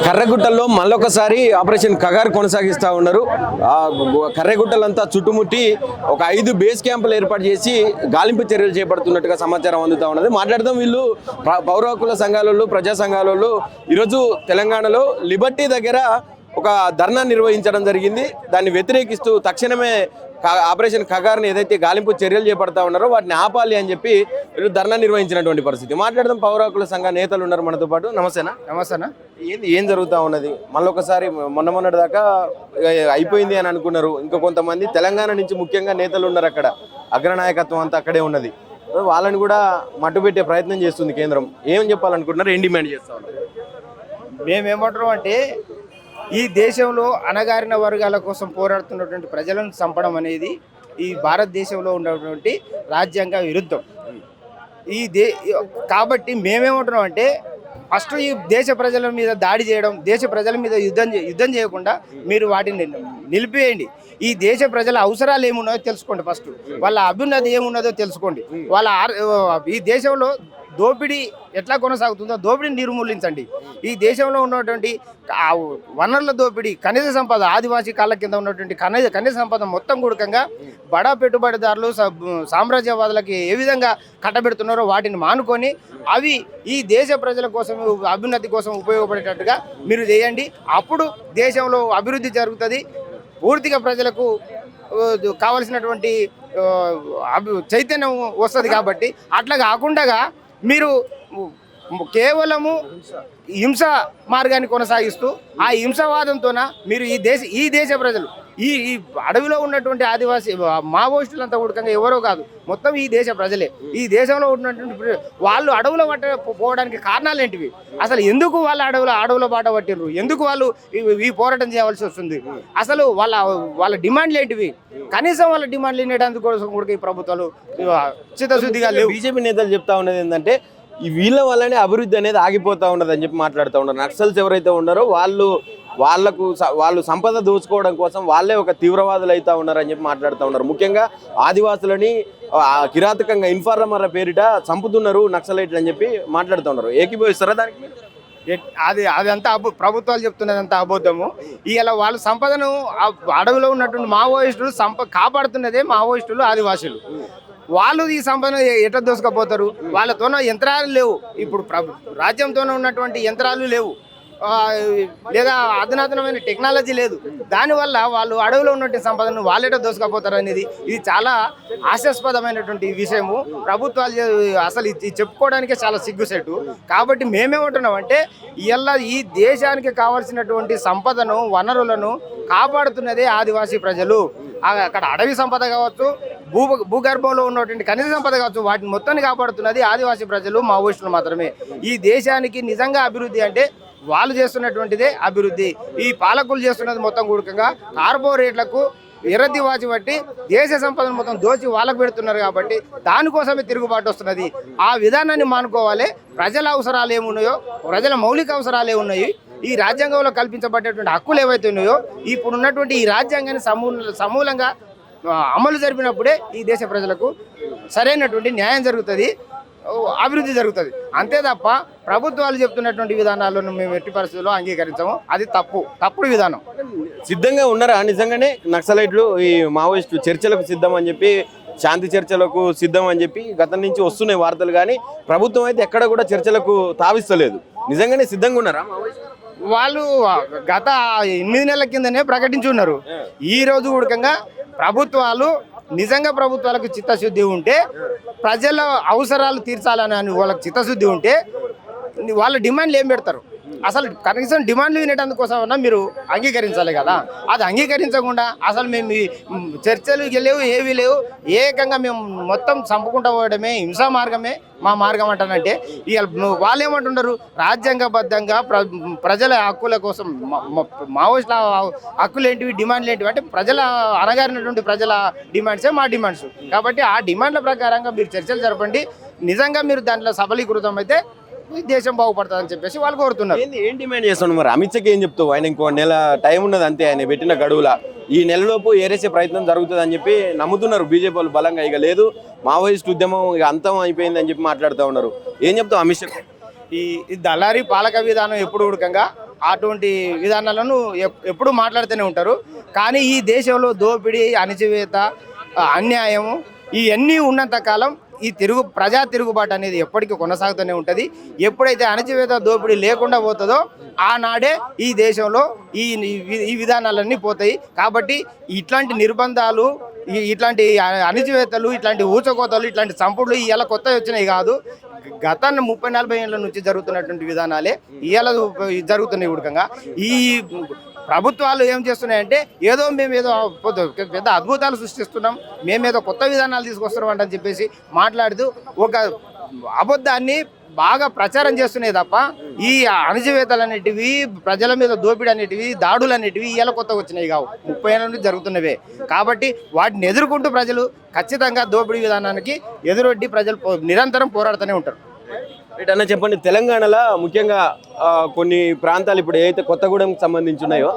కర్రగుట్టల్లో మళ్ళొకసారి ఆపరేషన్ కగార్ కొనసాగిస్తూ ఉన్నారు. కర్రగుట్టలంతా చుట్టుముట్టి ఒక 5 బేస్ క్యాంపులు ఏర్పాటు చేసి గాలింపు చర్యలు చేపడుతున్నట్టుగా సమాచారం అందుతూ ఉన్నది. మాట్లాడదాం వీళ్ళు పౌర హక్కుల సంఘాలలో ప్రజా సంఘాలలో ఈరోజు తెలంగాణలో లిబర్టీ దగ్గర ఒక ధర్నా నిర్వహించడం జరిగింది. దాన్ని వ్యతిరేకిస్తూ తక్షణమే ఆపరేషన్ కగార్ని ఏదైతే గాలింపు చర్యలు చేపడతా ఉన్నారో వాటిని ఆపాలి అని చెప్పి ధర్నా నిర్వహించినటువంటి పరిస్థితి. మాట్లాడదాం పౌర హక్కుల సంఘ నేతలు ఉన్నారు మనతో పాటు. నమస్తేనా? నమస్తేనా. ఏం జరుగుతూ ఉన్నది? మళ్ళొకసారి మొన్నటి దాకా అయిపోయింది అని అనుకున్నారు. ఇంకా కొంతమంది తెలంగాణ నుంచి ముఖ్యంగా నేతలు ఉన్నారు, అక్కడ అగ్రనాయకత్వం అంతా అక్కడే ఉన్నది. వాళ్ళని కూడా మట్టుపెట్టే ప్రయత్నం చేస్తుంది కేంద్రం. ఏం చెప్పాలనుకుంటున్నారు? ఏం డిమాండ్ చేస్తా ఉన్నారు? మేమేమంటున్నాం అంటే, ఈ దేశంలో అణగారిన వర్గాల కోసం పోరాడుతున్నటువంటి ప్రజలను చంపడం అనేది ఈ భారతదేశంలో ఉన్నటువంటి రాజ్యాంగ విరుద్ధం. కాబట్టి మేమేమంటున్నాం అంటే, ఫస్ట్ ఈ దేశ ప్రజల మీద దాడి చేయడం, దేశ ప్రజల మీద యుద్ధం చేయకుండా మీరు వాటిని నిలిపివేయండి. ఈ దేశ ప్రజల అవసరాలు ఏమున్నాయో తెలుసుకోండి. ఫస్ట్ వాళ్ళ అభ్యున్నతి ఏమున్నదో తెలుసుకోండి. ఈ దేశంలో దోపిడీ ఎట్లా కొనసాగుతుందో దోపిడీని నిర్మూలించండి. ఈ దేశంలో ఉన్నటువంటి వనరుల దోపిడీ, ఖనిజ సంపద, ఆదివాసీ కాళ్ళ కింద ఉన్నటువంటి ఖనిజ సంపద మొత్తం కూడకంగా బడా పెట్టుబడిదారులు సామ్రాజ్యవాదులకి ఏ విధంగా కట్టబెడుతున్నారో వాటిని మానుకొని అవి ఈ దేశ ప్రజల కోసం, అభ్యున్నతి కోసం ఉపయోగపడేటట్టుగా మీరు చేయండి. అప్పుడు దేశంలో అభివృద్ధి జరుగుతుంది. పూర్తిగా ప్రజలకు కావలసినటువంటి చైతన్యం వస్తుంది. కాబట్టి అట్లా కాకుండా మీరు కేవలము హింస మార్గాన్ని కొనసాగిస్తూ ఆ హింసవాదంతోన మీరు ఈ దేశ ప్రజలు ఈ అడవిలో ఉన్నటువంటి ఆదివాసీ మావోయిస్టులంతా ఉడకంగా ఎవరో కాదు, మొత్తం ఈ దేశ ప్రజలే. ఈ దేశంలో ఉన్నటువంటి వాళ్ళు అడవుల బాట పోవడానికి కారణాలు ఏంటివి? అసలు ఎందుకు వాళ్ళు అడవుల బాట పట్టిర్రు? ఎందుకు వాళ్ళు ఈ పోరాటం చేయవలసి వస్తుంది? అసలు వాళ్ళ డిమాండ్లు ఏంటివి? కనీసం వాళ్ళ డిమాండ్లు వినేటందుకు కోసం కూడా ఈ ప్రభుత్వాలు చిత్తశుద్ధిగా లేవు. బీజేపీ నేతలు చెప్తా ఉన్నది ఏంటంటే, ఈ వీళ్ళ వల్లనే అభివృద్ధి అనేది ఆగిపోతూ ఉన్నది అని చెప్పి మాట్లాడుతూ ఉన్నారు. నక్సల్స్ ఎవరైతే ఉన్నారో వాళ్ళు సంపద దోచుకోవడం కోసం వాళ్ళే ఒక తీవ్రవాదులు అవుతా ఉన్నారని చెప్పి మాట్లాడుతూ ఉన్నారు. ముఖ్యంగా ఆదివాసులని కిరాతకంగా ఇన్ఫార్మర్ల పేరిట చంపుతున్నారు నక్సలైట్లు అని చెప్పి మాట్లాడుతూ ఉన్నారు. ఏకీభవిస్తారా దానికి? అది అంతా ప్రభుత్వాలు చెప్తున్నది అంతా అబద్ధము. ఇలా వాళ్ళ సంపదను అడవిలో ఉన్నటువంటి మావోయిస్టులు కాపాడుతున్నదే మావోయిస్టులు, ఆదివాసులు. వాళ్ళు ఈ సంపదను ఎట్లా దోసుకపోతారు? వాళ్ళతోన యంత్రాలు లేవు. ఇప్పుడు రాజ్యంతోనే ఉన్నటువంటి యంత్రాలు లేవు, లేదా అధునాతనమైన టెక్నాలజీ లేదు. దానివల్ల వాళ్ళు అడవిలో ఉన్నటువంటి సంపదను వాళ్ళేటో దోసుకపోతారు అనేది ఇది చాలా హాస్యాస్పదమైనటువంటి విషయము. ప్రభుత్వాలు అసలు ఇది చెప్పుకోవడానికే చాలా సిగ్గుసేటు. కాబట్టి మేమేమంటున్నామంటే, ఈ దేశానికి కావాల్సినటువంటి సంపదను, వనరులను కాపాడుతున్నదే ఆదివాసీ ప్రజలు. అక్కడ అడవి సంపద కావచ్చు, భూగర్భంలో ఉన్నటువంటి ఖనిజ సంపద కావచ్చు, వాటిని మొత్తాన్ని కాపాడుతున్నది ఆదివాసీ ప్రజలు, మావోయిస్టులు మాత్రమే. ఈ దేశానికి నిజంగా అభివృద్ధి అంటే వాళ్ళు చేస్తున్నటువంటిదే అభివృద్ధి. ఈ పాలకులు చేస్తున్నది మొత్తం కూడకంగా కార్పొరేట్లకు ఎర్రది వాచి బట్టి దేశ సంపదను మొత్తం దోచి వాళ్ళకు పెడుతున్నారు. కాబట్టి దానికోసమే తిరుగుబాటు వస్తున్నది. ఆ విధానాన్ని మానుకోవాలి. ప్రజల అవసరాలు ఏమున్నాయో, ప్రజల మౌలిక అవసరాలు ఏమున్నాయి, ఈ రాజ్యాంగంలో కల్పించబడేటువంటి హక్కులు ఏవైతే ఉన్నాయో, ఇప్పుడున్నటువంటి ఈ రాజ్యాంగాన్ని సమూలంగా అమలు జరిపినప్పుడే ఈ దేశ ప్రజలకు సరైనటువంటి న్యాయం జరుగుతుంది, అభివృద్ధి జరుగుతుంది. అంతే తప్ప ప్రభుత్వాలు చెప్తున్నటువంటి విధానాలను మేము ఎట్టి పరిస్థితుల్లో అంగీకరించాము. అది తప్పుడు విధానం. సిద్ధంగా ఉన్నారా నిజంగానే నక్సలైట్లు, ఈ మావోయిస్టులు చర్చలకు సిద్ధం అని చెప్పి, శాంతి చర్చలకు సిద్ధం అని చెప్పి గతం నుంచి వస్తున్నాయి వార్తలు, కానీ ప్రభుత్వం అయితే ఎక్కడ కూడా చర్చలకు తావిస్తలేదు. నిజంగానే సిద్ధంగా ఉన్నారా మావోయిస్టులు? వాళ్ళు గత 8 నెలల కిందనే ప్రకటించి ఉన్నారు. ఈ రోజు కూడకంగా ప్రభుత్వాలకు చిత్తశుద్ధి ఉంటే, ప్రజల అవసరాలు తీర్చాలని వాళ్ళకి చిత్తశుద్ధి ఉంటే వాళ్ళ డిమాండ్లు ఏం పెడతారు? అసలు కనీసం డిమాండ్లు వినేటందుకోసమన్నా మీరు అంగీకరించాలి కదా. అది అంగీకరించకుండా అసలు మేము చర్చలు లేవు, ఏవి లేవు, ఏకంగా మేము మొత్తం చంపుకుంటూ పోవడమే హింసా మార్గమే మా మార్గం అంటానంటే, వాళ్ళు ఏమంటున్నారు? రాజ్యాంగబద్ధంగా ప్రజల హక్కుల కోసం మావోయిస్టుల హక్కులు ఏంటివి, డిమాండ్లు ఏంటివి అంటే ప్రజల అనగారినటువంటి ప్రజల డిమాండ్సే మా డిమాండ్స్. కాబట్టి ఆ డిమాండ్ల ప్రకారంగా మీరు చర్చలు జరపండి. నిజంగా మీరు దాంట్లో సఫలీకృతం అయితే దేశం బాగుపడుతుందని చెప్పేసి వాళ్ళు కోరుతున్నారు. ఏం డిమాండ్ చేస్తున్నారు మరి? అమిత్ షాకి ఏం చెప్తావు? ఆయన ఇంకో నెల టైం ఉన్నది అంతే, ఆయన పెట్టిన గడువుల ఈ నెలలోపు ఏరేసే ప్రయత్నం జరుగుతుంది అని చెప్పి నమ్ముతున్నారు బీజేపీ వాళ్ళు బలంగా. ఇక లేదు మావోయిస్ట్ ఉద్యమం ఇక అంతం అయిపోయింది అని చెప్పి మాట్లాడుతూ ఉన్నారు. ఏం చెప్తావు అమిత్ షాకి? ఈ దళారీ పాలక విధానం ఎప్పుడు ఉడకంగా అటువంటి విధానాలను ఎప్పుడూ మాట్లాడుతూనే ఉంటారు. కానీ ఈ దేశంలో దోపిడీ, అణచివేత, అన్యాయము ఇవన్నీ ఉన్నంత కాలం ఈ ప్రజా తిరుగుబాటు అనేది ఎప్పటికీ కొనసాగుతూనే ఉంటుంది. ఎప్పుడైతే అణచివేత, దోపిడీ లేకుండా పోతుందో ఆనాడే ఈ దేశంలో ఈ విధానాలన్నీ పోతాయి. కాబట్టి ఇట్లాంటి నిర్బంధాలు, ఇట్లాంటి అణచివేతలు, ఇట్లాంటి ఊచకోతలు, ఇట్లాంటి చంపుడులు ఇవాళ కొత్తవి వచ్చినాయి కాదు. గత 30-40 ఏళ్ళ నుంచి జరుగుతున్నటువంటి విధానాలే ఇవాళ జరుగుతున్నాయి. ఉడకంగా ఈ ప్రభుత్వాలు ఏం చేస్తున్నాయంటే మేమేదో పెద్ద అద్భుతాలు సృష్టిస్తున్నాం, మేమేదో కొత్త విధానాలు తీసుకొస్తున్నాం అని చెప్పేసి మాట్లాడుతూ ఒక అబద్ధాన్ని బాగా ప్రచారం చేస్తున్నాయి తప్ప ఈ అణచివేతలు అనేటివి, ప్రజల మీద దోపిడీ అనేటివి, దాడులు అనేటివి ఇవాళ కొత్తగా వచ్చినాయి కావు, 30 ఏళ్ళ నుంచి జరుగుతున్నవే. కాబట్టి వాటిని ఎదుర్కొంటూ ప్రజలు ఖచ్చితంగా దోపిడీ విధానానికి ఎదురొడ్డి ప్రజలు నిరంతరం పోరాడుతూనే ఉంటారు. అన్న చెప్పండి, తెలంగాణలో ముఖ్యంగా కొన్ని ప్రాంతాలు ఇప్పుడు ఏదైతే కొత్తగూడెంకి సంబంధించి ఉన్నాయో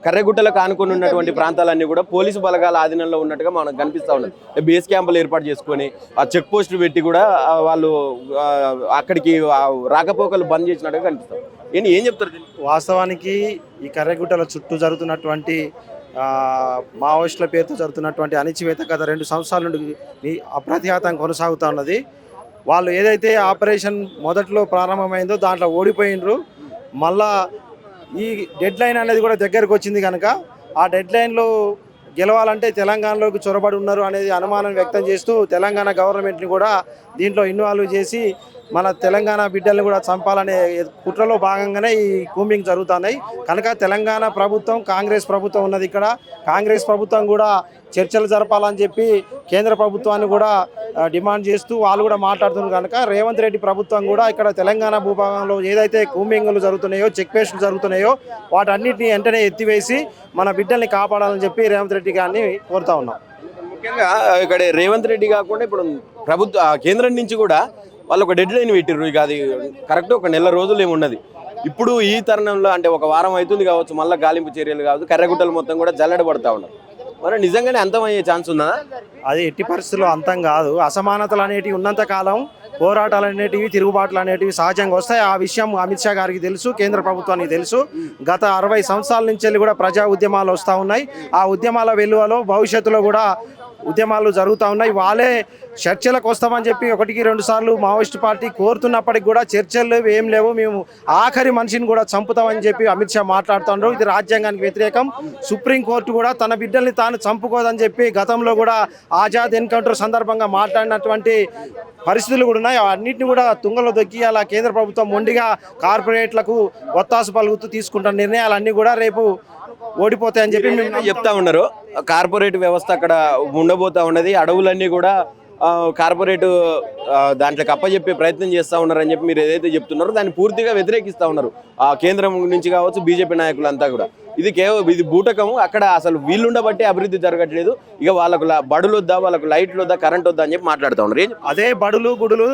కర్రెగుట్టలకు ఆనుకొని ఉన్నటువంటి ప్రాంతాలన్నీ కూడా పోలీసు బలగాల ఆధీనంలో ఉన్నట్టుగా మనకు కనిపిస్తూ ఉన్నది. బేస్ క్యాంపులు ఏర్పాటు చేసుకొని ఆ చెక్ పోస్టులు పెట్టి కూడా వాళ్ళు అక్కడికి రాకపోకలు బంద్ చేసినట్టుగా కనిపిస్తాం. ఏం చెప్తారు? వాస్తవానికి ఈ కర్రెగుట్టల చుట్టూ జరుగుతున్నటువంటి మావోయిస్టుల పేరుతో జరుగుతున్నటువంటి అణచివేత గత 2 సంవత్సరాల నుండి అప్రతిహతం కొనసాగుతూ ఉన్నది. వాళ్ళు ఏదైతే ఆపరేషన్ మొదట్లో ప్రారంభమైందో దాంట్లో ఓడిపోయినరు. మళ్ళా ఈ డెడ్ లైన్ అనేది కూడా దగ్గరకు వచ్చింది కనుక ఆ డెడ్ లైన్లో గెలవాలంటే తెలంగాణలోకి చొరబడి ఉన్నారు అనేది అనుమానం వ్యక్తం చేస్తూ తెలంగాణ గవర్నమెంట్ని కూడా దీంట్లో ఇన్వాల్వ్ చేసి మన తెలంగాణ బిడ్డల్ని కూడా చంపాలనే కుట్రలో భాగంగానే ఈ కూంబింగ్ జరుగుతున్నాయి. కనుక తెలంగాణ ప్రభుత్వం, కాంగ్రెస్ ప్రభుత్వం ఉన్నది ఇక్కడ. కాంగ్రెస్ ప్రభుత్వం కూడా చర్చలు జరపాలని చెప్పి కేంద్ర ప్రభుత్వాన్ని కూడా డిమాండ్ చేస్తూ వాళ్ళు కూడా మాట్లాడుతున్నారు. కనుక రేవంత్ రెడ్డి ప్రభుత్వం కూడా ఇక్కడ తెలంగాణ భూభాగంలో ఏదైతే కూంబింగ్లు జరుగుతున్నాయో, చెక్ పోస్టులు జరుగుతున్నాయో వాటన్నిటిని వెంటనే ఎత్తివేసి మన బిడ్డల్ని కాపాడాలని చెప్పి రేవంత్ రెడ్డి గారిని కోరుతా ఉన్నాం. ముఖ్యంగా ఇక్కడ రేవంత్ రెడ్డి కాకుండా ఇప్పుడు కేంద్రం నుంచి కూడా వాళ్ళు ఒక డెడ్ లైన్ పెట్టిర్రు. ఇక అది కరెక్ట్ ఒక నెల రోజులు ఏమున్నది. ఇప్పుడు ఈ తరుణంలో అంటే ఒక వారం అవుతుంది కావచ్చు, మళ్ళీ గాలింపు చర్యలు కావచ్చు, కర్రెగుట్టలు మొత్తం కూడా జల్లెడబడతా ఉన్నారు. మరి నిజంగానే అంతం అయ్యే ఛాన్స్ ఉందా? అది ఎట్టి పరిస్థితుల్లో అంతం కాదు. అసమానతలు అనేటివి ఉన్నంత కాలం పోరాటాలు అనేటివి, తిరుగుబాట్లు అనేటివి సహజంగా వస్తాయి. ఆ విషయం అమిత్ షా గారికి తెలుసు, కేంద్ర ప్రభుత్వానికి తెలుసు. గత 60 సంవత్సరాల నుంచి వెళ్ళి కూడా ప్రజా ఉద్యమాలు వస్తూ ఉన్నాయి. ఆ ఉద్యమాల వెలువలో భవిష్యత్తులో కూడా ఉద్యమాలు జరుగుతూ ఉన్నాయి. వాళ్ళే చర్చలకు వస్తామని చెప్పి 1-2 సార్లు మావోయిస్ట్ పార్టీ కోరుతున్నప్పటికి కూడా చర్చలు ఏం లేవు, మేము ఆఖరి మనిషిని కూడా చంపుతామని చెప్పి అమిత్ షా మాట్లాడుతున్నారు. ఇది రాజ్యాంగానికి వ్యతిరేకం. సుప్రీంకోర్టు కూడా తన బిడ్డల్ని తాను చంపుకోదని చెప్పి గతంలో కూడా ఆజాద్ ఎన్కౌంటర్ సందర్భంగా మాట్లాడినటువంటి పరిస్థితులు కూడా ఉన్నాయి. అన్నింటినీ కూడా తుంగలో దొక్కి అలా కేంద్ర ప్రభుత్వం మొండిగా కార్పొరేట్లకు ఒత్తాసు పలుకుతూ తీసుకుంటున్న నిర్ణయాలన్నీ కూడా రేపు ఓడిపోతాయని చెప్పి మేము చెప్తా ఉన్నారు. కార్పొరేట్ వ్యవస్థ అక్కడ ఉండబోతా ఉన్నది. అడవులన్నీ కూడా కార్పొరేట్ దాంట్లోకి అప్పచెప్పే ప్రయత్నం చేస్తూ ఉన్నారని చెప్పి మీరు ఏదైతే చెప్తున్నారో దాన్ని పూర్తిగా వ్యతిరేకిస్తూ ఉన్నారు. కేంద్రం నుంచి కావచ్చు, బీజేపీ నాయకులంతా కూడా. ఇది బూటకం. అక్కడ అసలు వీళ్ళుండబట్టే అభివృద్ధి జరగట్లేదు. ఇక వాళ్ళకు బడులు వద్దా, వాళ్ళకు లైట్లు వద్దా, కరెంట్ వద్దా అని చెప్పి మాట్లాడుతూ ఉన్నారు. అదే బడులు గుడులు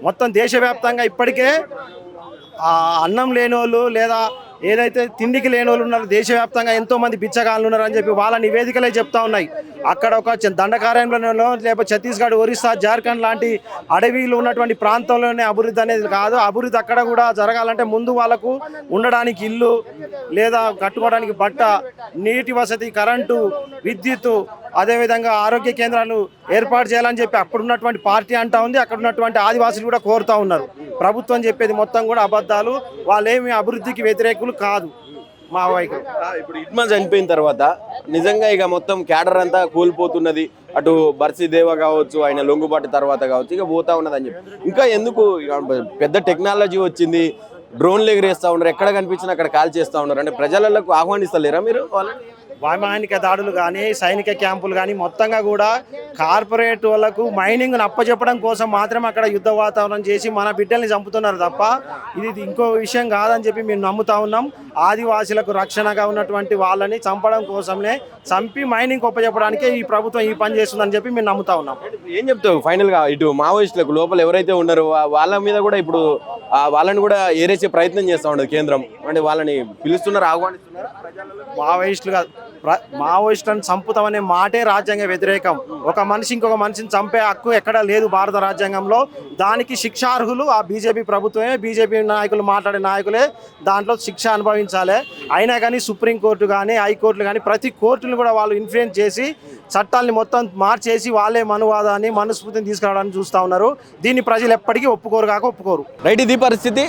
మొత్తం దేశవ్యాప్తంగా ఇప్పటికే అన్నం లేని వాళ్ళు లేదా ఏదైతే తిండికి లేని వాళ్ళు ఉన్నారు, దేశవ్యాప్తంగా ఎంతోమంది బిచ్చగాళ్ళు ఉన్నారు అని చెప్పి వాళ్ళ నివేదికలే చెప్తా ఉన్నాయి. అక్కడ ఒక దండకారణ్యంలో లేకపోతే ఛత్తీస్గఢ్, ఒరిస్సా, జార్ఖండ్ లాంటి అడవిలు ఉన్నటువంటి ప్రాంతంలోనే అభివృద్ధి అనేది కాదు. అభివృద్ధి అక్కడ కూడా జరగాలంటే ముందు వాళ్ళకు ఉండడానికి ఇల్లు లేదా కట్టుకోవడానికి బట్ట, నీటి వసతి, కరెంటు, విద్యుత్తు, అదేవిధంగా ఆరోగ్య కేంద్రాలు ఏర్పాటు చేయాలని చెప్పి అప్పుడున్నటువంటి పార్టీ అంటా ఉంది. అక్కడ ఉన్నటువంటి ఆదివాసులు కూడా కోరుతూ ఉన్నారు. ప్రభుత్వం చెప్పేది మొత్తం కూడా అబద్ధాలు. వాళ్ళేమి అభివృద్ధికి వ్యతిరేకులు కాదు. మా వైఖరి ఇప్పుడు హిట్మా చనిపోయిన తర్వాత నిజంగా ఇక మొత్తం క్యాడర్ అంతా కోల్పోతున్నది. అటు బర్సిదేవ కావచ్చు, ఆయన లొంగుబాటు తర్వాత కావచ్చు, ఇక పోతా ఉన్నది అని చెప్పి. ఇంకా ఎందుకు పెద్ద టెక్నాలజీ వచ్చింది, డ్రోన్లు ఎగిరేస్తూ ఉన్నారు, ఎక్కడ కనిపించినా అక్కడ కాల్ చేస్తూ ఉన్నారు. అంటే ప్రజలకు ఆహ్వానిస్తలేరా మీరు? వైమానిక దాడులు కానీ, సైనిక క్యాంపులు కానీ మొత్తంగా కూడా కార్పొరేట్ వాళ్ళకు మైనింగ్ను అప్పచెప్పడం కోసం మాత్రమే అక్కడ యుద్ధ వాతావరణం చేసి మన బిడ్డల్ని చంపుతున్నారు తప్ప ఇది ఇంకో విషయం కాదని చెప్పి మేము నమ్ముతా ఉన్నాం. ఆదివాసులకు రక్షణగా ఉన్నటువంటి వాళ్ళని చంపడం కోసమే చంపి మైనింగ్ అప్పచెప్పడానికే ఈ ప్రభుత్వం ఈ పని చేస్తుందని చెప్పి మేము నమ్ముతా ఉన్నాం. ఏం చెప్తావు ఫైనల్గా? ఇటు మావోయిస్టులకు లోపల ఎవరైతే ఉన్నారో వాళ్ళ మీద కూడా ఇప్పుడు వాళ్ళని కూడా ఏరేసే ప్రయత్నం చేస్తూ ఉండదు కేంద్రం. అంటే వాళ్ళని పిలుస్తున్నారు, ఆహ్వానిస్తున్నారు. మావోయిస్టులుగా మావోయిస్టులను చంపుతామనే మాటే రాజ్యాంగ వ్యతిరేకం. ఒక మనిషి ఇంకొక మనిషిని చంపే హక్కు ఎక్కడా లేదు భారత రాజ్యాంగంలో. దానికి శిక్షార్హులు ఆ బీజేపీ ప్రభుత్వమే, బీజేపీ నాయకులు మాట్లాడే నాయకులే దాంట్లో శిక్ష అనుభవించాలి. అయినా కానీ సుప్రీంకోర్టు కానీ హైకోర్టులు కానీ ప్రతి కోర్టును కూడా వాళ్ళు ఇన్ఫ్లుయెన్స్ చేసి చట్టాలని మొత్తం మార్చేసి వాళ్ళే మనువాదాన్ని మనుస్మృతిని తీసుకురావడానికి చూస్తూ ఉన్నారు. దీన్ని ప్రజలు ఎప్పటికీ ఒప్పుకోరు. రైట్, ఇది పరిస్థితి.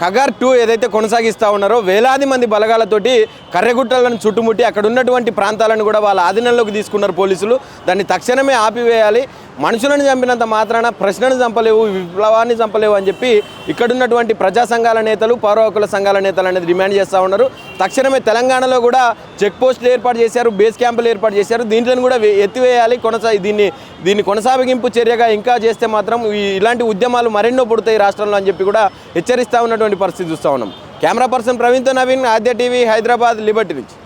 కగార్ 2 ఏదైతే కొనసాగిస్తూ ఉన్నారో వేలాది మంది బలగాలతోటి కర్రెగుట్టలను చుట్టుముట్టి అక్కడ ఉన్నటువంటి ప్రాంతాలను కూడా వాళ్ళ ఆధీనంలోకి తీసుకున్నారు పోలీసులు. దాన్ని తక్షణమే ఆపివేయాలి. మనుషులను చంపినంత మాత్రాన ప్రశ్నను చంపలేవు, విప్లవాన్ని చంపలేవు అని చెప్పి ఇక్కడున్నటువంటి ప్రజా సంఘాల నేతలు, పౌర హక్కుల సంఘాల నేతలు అనేది డిమాండ్ చేస్తూ ఉన్నారు. తక్షణమే తెలంగాణలో కూడా చెక్ పోస్టులు ఏర్పాటు చేశారు, బేస్ క్యాంపులు ఏర్పాటు చేశారు. దీంట్లో కూడా ఎత్తివేయాలి. దీన్ని కొనసాగింపు చర్యగా ఇంకా చేస్తే మాత్రం ఇలాంటి ఉద్యమాలు మరెన్నో పుడతాయి రాష్ట్రంలో అని చెప్పి కూడా హెచ్చరిస్తూ ఉన్నటువంటి పరిస్థితి చూస్తూ ఉన్నాం. కెమెరా పర్సన్ ప్రవీణ్తో నవీన్, ఆద్య టీవీ, హైదరాబాద్, లిబర్టీ నుంచి.